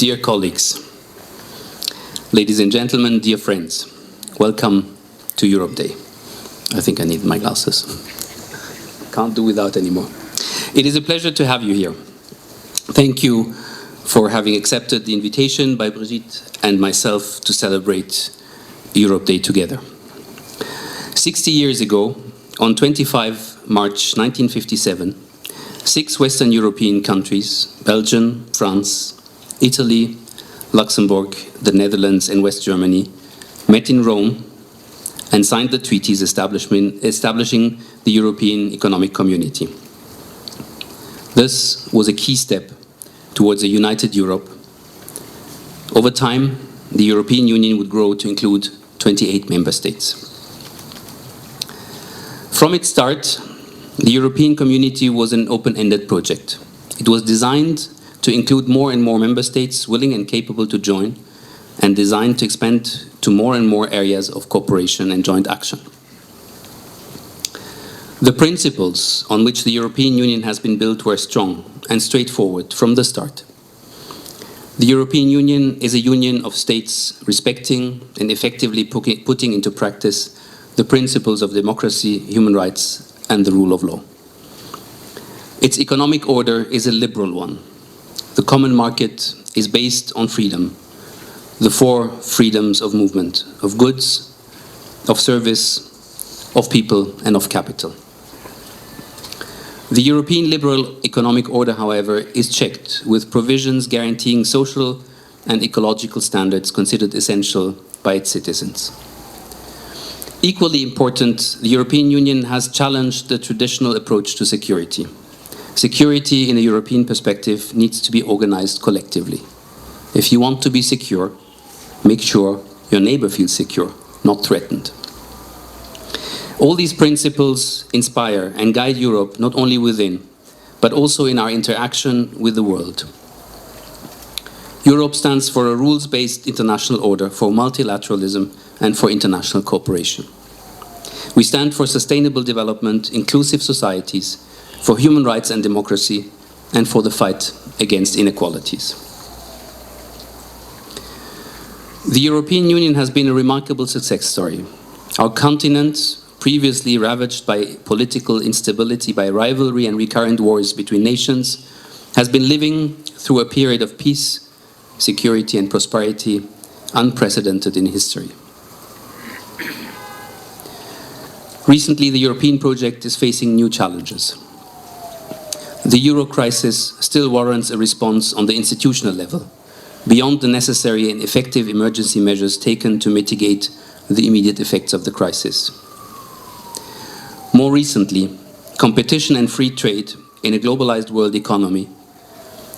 Dear colleagues, ladies and gentlemen, dear friends, welcome to Europe Day. I think I need my glasses. Can't do without anymore. It is a pleasure to have you here. Thank you for having accepted the invitation by Brigitte and myself to celebrate Europe Day together. 60 years ago, on 25 March 1957, 6 Western European countries, Belgium, France, Italy, Luxembourg, the Netherlands and West Germany, met in Rome and signed the treaties establishing the European Economic Community. This was a key step towards a united Europe. Over time, the European Union would grow to include 28 member states. From its start, the European Community was an open-ended project. It was designed to include more and more member states willing and capable to join, and designed to expand to more and more areas of cooperation and joint action. The principles on which the European Union has been built were strong and straightforward from the start. The European Union is a union of states respecting and effectively putting into practice the principles of democracy, human rights, and the rule of law. Its economic order is a liberal one. The common market is based on freedom, the 4 freedoms of movement, of goods, of service, of people, and of capital. The European liberal economic order, however, is checked with provisions guaranteeing social and ecological standards considered essential by its citizens. Equally important, the European Union has challenged the traditional approach to security. Security in a European perspective needs to be organized collectively. If you want to be secure, make sure your neighbor feels secure, not threatened. All these principles inspire and guide Europe not only within, but also in our interaction with the world. Europe stands for a rules-based international order, for multilateralism, and for international cooperation. We stand for sustainable development, inclusive societies, for human rights and democracy, and for the fight against inequalities. The European Union has been a remarkable success story. Our continent, previously ravaged by political instability, by rivalry and recurrent wars between nations, has been living through a period of peace, security and prosperity unprecedented in history. Recently, the European project is facing new challenges. The euro crisis still warrants a response on the institutional level, beyond the necessary and effective emergency measures taken to mitigate the immediate effects of the crisis. More recently, competition and free trade in a globalized world economy,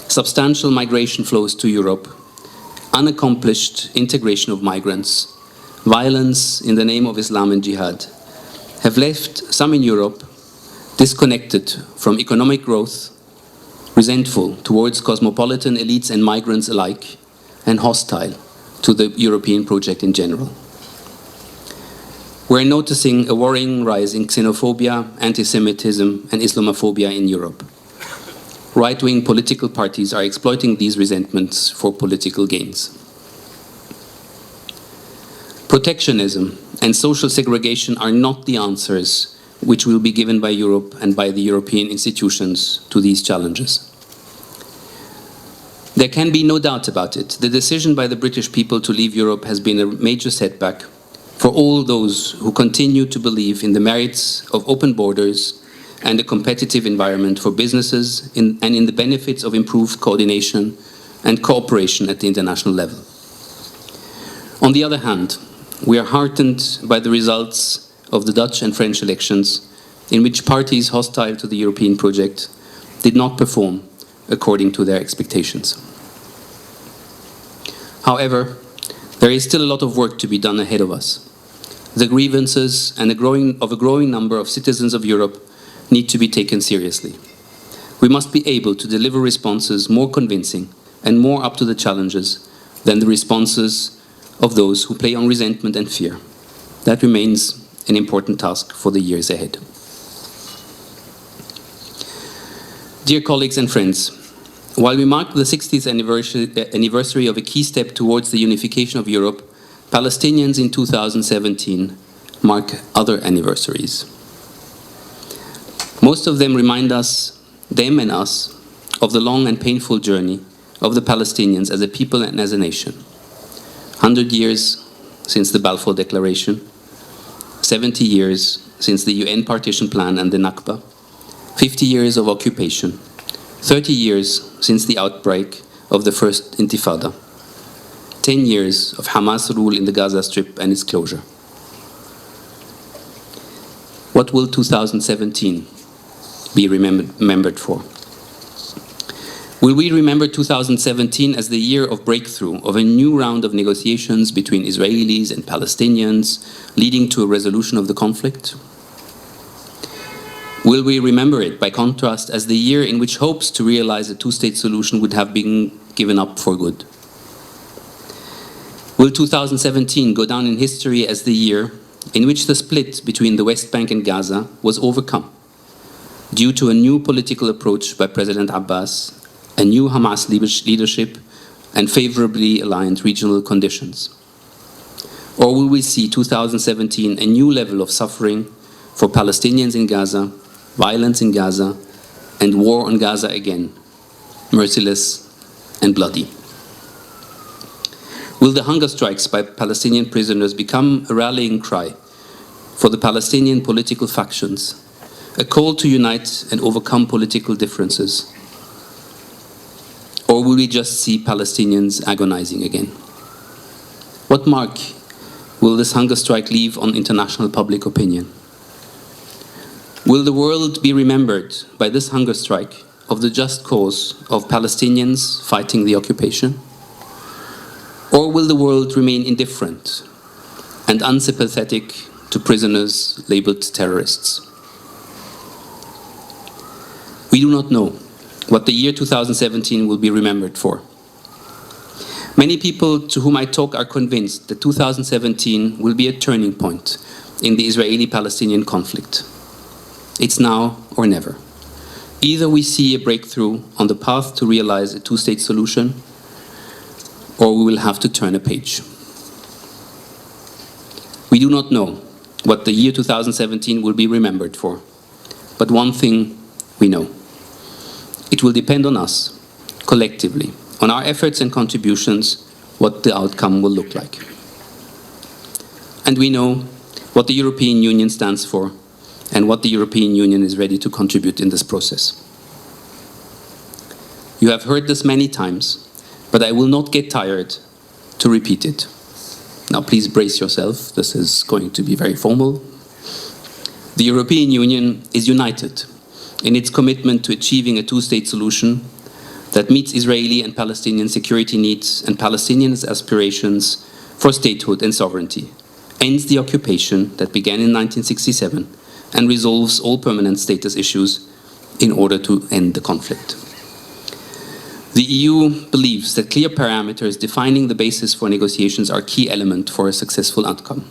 substantial migration flows to Europe, unaccomplished integration of migrants, violence in the name of Islam and jihad, have left some in Europe disconnected from economic growth, resentful towards cosmopolitan elites and migrants alike, and hostile to the European project in general. We're noticing a worrying rise in xenophobia, anti-Semitism, and Islamophobia in Europe. Right-wing political parties are exploiting these resentments for political gains. Protectionism and social segregation are not the answers which will be given by Europe and by the European institutions to these challenges. There can be no doubt about it. The decision by the British people to leave Europe has been a major setback for all those who continue to believe in the merits of open borders and a competitive environment for businesses and in the benefits of improved coordination and cooperation at the international level. On the other hand, we are heartened by the results of the Dutch and French elections, in which parties hostile to the European project did not perform according to their expectations. However, there is still a lot of work to be done ahead of us. The grievances and a growing number of citizens of Europe need to be taken seriously. We must be able to deliver responses more convincing and more up to the challenges than the responses of those who play on resentment and fear. That remains an important task for the years ahead. Dear colleagues and friends, While we mark the 60th anniversary of a key step towards the unification of Europe, Palestinians in 2017 mark other anniversaries. Most of them remind us, them and us, of the long and painful journey of the Palestinians as a people and as a nation. 100 years since the Balfour Declaration, 70 years since the UN partition plan and the Nakba, 50 years of occupation, 30 years since the outbreak of the first Intifada, 10 years of Hamas rule in the Gaza Strip and its closure. What will 2017 be remembered for? Will we remember 2017 as the year of breakthrough of a new round of negotiations between Israelis and Palestinians, leading to a resolution of the conflict? Will we remember it, by contrast, as the year in which hopes to realize a two-state solution would have been given up for good? Will 2017 go down in history as the year in which the split between the West Bank and Gaza was overcome, due to a new political approach by President Abbas, a new Hamas leadership, and favorably aligned regional conditions? Or will we see 2017 a new level of suffering for Palestinians in Gaza, violence in Gaza, and war on Gaza again, merciless and bloody? Will the hunger strikes by Palestinian prisoners become a rallying cry for the Palestinian political factions, a call to unite and overcome political differences? Or will we just see Palestinians agonizing again? What mark will this hunger strike leave on international public opinion? Will the world be remembered by this hunger strike of the just cause of Palestinians fighting the occupation? Or will the world remain indifferent and unsympathetic to prisoners labeled terrorists? We do not know what the year 2017 will be remembered for. Many people to whom I talk are convinced that 2017 will be a turning point in the Israeli-Palestinian conflict. It's now or never. Either we see a breakthrough on the path to realize a two-state solution, or we will have to turn a page. We do not know what the year 2017 will be remembered for, but one thing we know. It will depend on us, collectively, on our efforts and contributions, what the outcome will look like. And we know what the European Union stands for and what the European Union is ready to contribute in this process. You have heard this many times, but I will not get tired to repeat it. Now please brace yourself, this is going to be very formal. The European Union is united in its commitment to achieving a two-state solution that meets Israeli and Palestinian security needs and Palestinians' aspirations for statehood and sovereignty, ends the occupation that began in 1967, and resolves all permanent status issues in order to end the conflict. The EU believes that clear parameters defining the basis for negotiations are a key element for a successful outcome.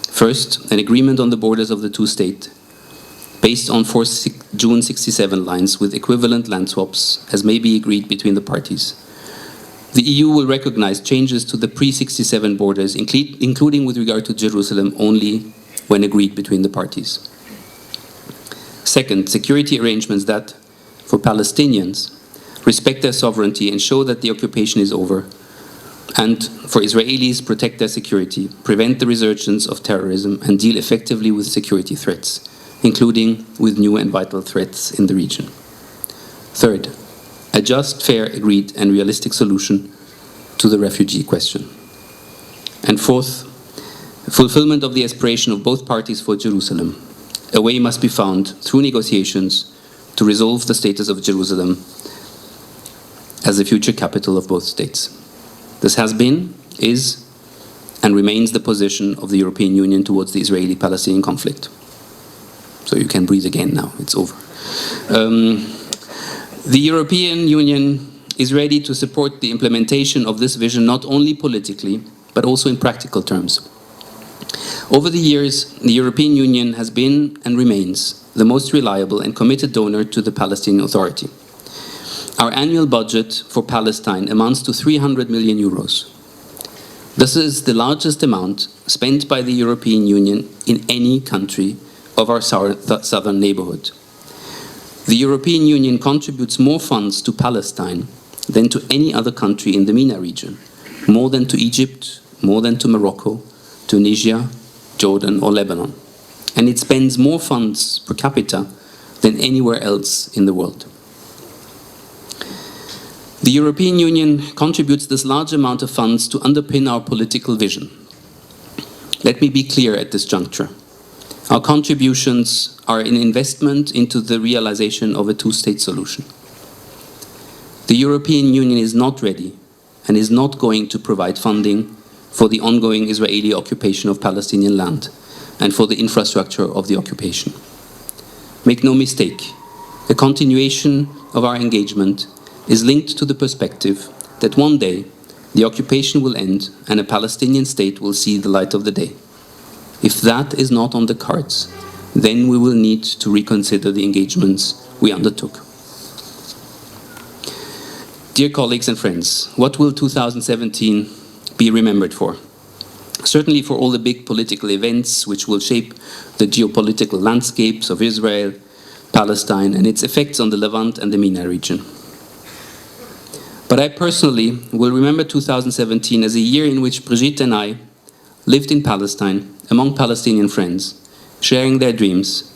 First, an agreement on the borders of the two-state, based on June 67 lines with equivalent land swaps, as may be agreed between the parties. The EU will recognize changes to the pre-67 borders, including with regard to Jerusalem, only when agreed between the parties. Second, security arrangements that, for Palestinians, respect their sovereignty and show that the occupation is over, and for Israelis, protect their security, prevent the resurgence of terrorism, and deal effectively with security threats, including with new and vital threats in the region. Third, a just, fair, agreed, and realistic solution to the refugee question. And fourth, fulfillment of the aspiration of both parties for Jerusalem. A way must be found through negotiations to resolve the status of Jerusalem as the future capital of both states. This has been, is, and remains the position of the European Union towards the Israeli-Palestinian conflict. So you can breathe again now, it's over. The European Union is ready to support the implementation of this vision not only politically, but also in practical terms. Over the years, the European Union has been and remains the most reliable and committed donor to the Palestinian Authority. Our annual budget for Palestine amounts to 300 million euros. This is the largest amount spent by the European Union in any country of our southern neighborhood. The European Union contributes more funds to Palestine than to any other country in the MENA region, more than to Egypt, more than to Morocco, Tunisia, Jordan or Lebanon. And it spends more funds per capita than anywhere else in the world. The European Union contributes this large amount of funds to underpin our political vision. Let me be clear at this juncture. Our contributions are an investment into the realization of a two-state solution. The European Union is not ready and is not going to provide funding for the ongoing Israeli occupation of Palestinian land and for the infrastructure of the occupation. Make no mistake, the continuation of our engagement is linked to the perspective that one day the occupation will end and a Palestinian state will see the light of the day. If that is not on the cards, then we will need to reconsider the engagements we undertook. Dear colleagues and friends, what will 2017 be remembered for? Certainly for all the big political events which will shape the geopolitical landscapes of Israel, Palestine, and its effects on the Levant and the MENA region. But I personally will remember 2017 as a year in which Brigitte and I lived in Palestine among Palestinian friends, sharing their dreams,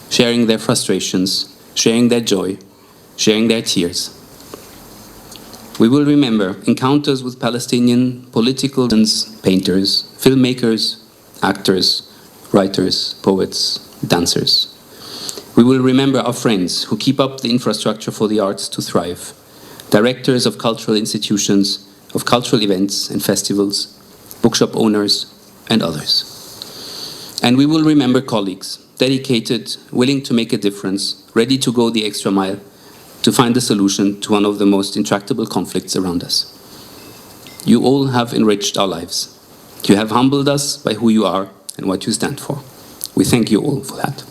sharing their frustrations, sharing their joy, sharing their tears. We will remember encounters with Palestinian political painters, filmmakers, actors, writers, poets, dancers. We will remember our friends who keep up the infrastructure for the arts to thrive, directors of cultural institutions, of cultural events and festivals, bookshop owners, and others. And we will remember colleagues, dedicated, willing to make a difference, ready to go the extra mile to find a solution to one of the most intractable conflicts around us. You all have enriched our lives. You have humbled us by who you are and what you stand for. We thank you all for that.